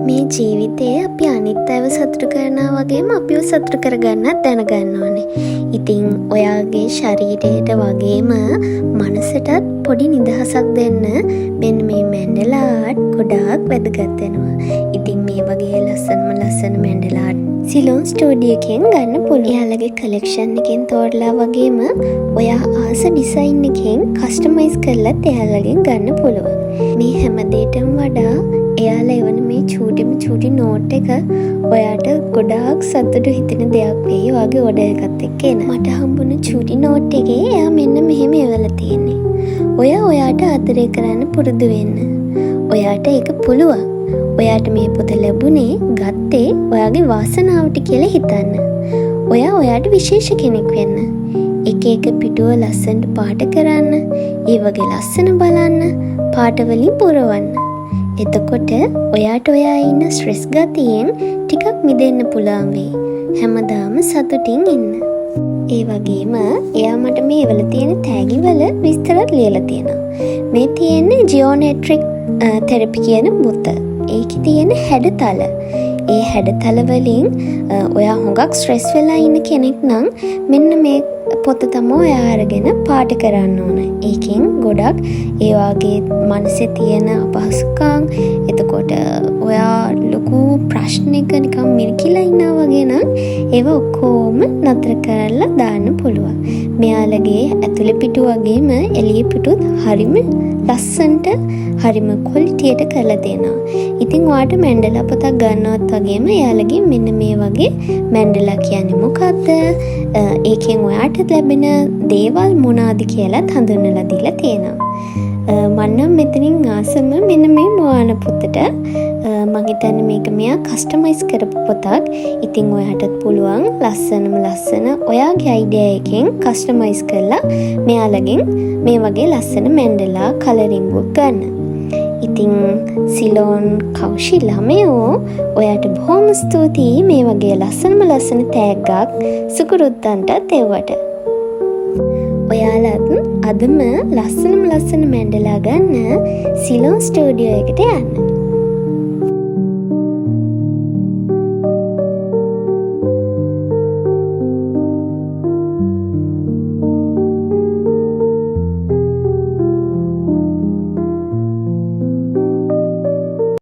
මේ ජීවිතයේ අපි අනිත් අයව සතුටු කරනවා වගේම අපිව සතුටු කරගන්නත් දැනගන්න ඕනේ. ඉතින් ඔයාගේ ශරීරයට වගේම මනසටත් පොඩි නිදහසක් දෙන්න මෙන්න මේ මැන්ඩලාට් ගොඩාක් වැදගත් වෙනවා. ඉතින් මේ වගේ ලස්සන මැන්ඩලාට් සිලෝන් ස්ටුඩියෝ එකෙන් ගන්න පුළුවන්. එයාලගේ කලෙක්ෂන් එකෙන් තෝරලා වගේම ඔයා ආස ඩිසයින් එකෙන් කස්ටමයිස් කරලත් එයාලගෙන් ගන්න පුළුවන්. මේ හැම දෙයකටම වඩා එයාලා එවන මේ චූටි නෝට් එක ඔයාට ගොඩාක් සතුටු හිතෙන දෙයක් වෙයි. ඔයාගේ ඕඩර් එකත් එක්ක එන. මට හම්බුන චූටි නෝට් එකේ එයා මෙන්න මෙහෙම එවලා තියෙන්නේ. ඔයාට ආදරය කරන්න පුරුදු වෙන්න. ඔයාට ඒක පුළුවන්. ඔයාට මේ පොත ලැබුණේ ගත්තේ ඔයාගේ වාසනාවට කියලා හිතන්න. ඔයාට විශේෂ කෙනෙක් වෙන්න. එක පිටුව ලස්සනට පාට කරන්න. ඒ වගේ ලස්සන බලන්න. පාට වලින් පුරවන්න. එතකොට ඔයාට ඔයා ඉන්න ස්ට්‍රෙස් ගතියෙන් ටිකක් මිදෙන්න පුළුවන් වෙයි. හැමදාම සතුටින් ඉන්න. ඒ වගේම එයා මට මේ වල තියෙන තෑගිවල විස්තරත් ලියලා තියෙනවා. මේ තියෙන්නේ ජියෝමෙට්‍රික් තෙරපි කියන පොත. ඒකේ තියෙන හැඩතල. ඒ හැඩතල වලින් ඔයා හුඟක් ස්ට්‍රෙස් වෙලා ඉන්න කෙනෙක් නම් මෙන්න මේ පොත තමයි ඔයා අරගෙන පාට කරන්න ඕන. ඒකෙන් ගොඩක් ඒ වගේ මනසේ තියෙන අපහසුකම් එතකොට ඔයා ලොකු ප්‍රශ්නයක නිකන් මිරිකිලා ඉන්නා වගේ නම් ඒව ඔක්කොම නතර කරලා දාන්න පුළුවන්. මෙයාලගේ ඇතුළේ පිටු වගේම එළිය පිටුත් හරිම ලස්සනට හරිම ක්වොලිටියට කරලා තියෙනවා. ඉතින් ඔයාට මැන්ඩලා පොතක් ගන්නවත් වගේම එයාලගේ මෙන්න මේ වගේ මැන්ඩලා කියන්නේ මොකක්ද? ඒකෙන් ඔයාට ලැබෙන දේවල් මොනවාද කියලාත් හඳුන්වලා දීලා තියෙනවා. මන්නම් මෙතනින් ආසම මෙන්න මේ මොවාන පොතට මම හිතන්නේ මේක මෙයා කස්ටමයිස් කරපු පොතක්. ඉතින් ඔයාටත් පුළුවන් ලස්සන ඔයාගේ අයිඩියා එකෙන් කස්ටමයිස් කරලා මෙයාලගෙන් මේ වගේ ලස්සන මැන්ඩලා කලරින් බුක් ගන්න. ඉතින් සිලෝන් කෞෂි ළමයෝ ඔයාට බොහොම ස්තුතියි මේ වගේ ලස්සන තෑග්ගක් සුකුරුත්තන්ටත් එව්වට. ඔයාලත් අදම ලස්සන මැන්ඩලා ගන්න සිලෝන් ස්ටුඩියෝ එකට යන්න.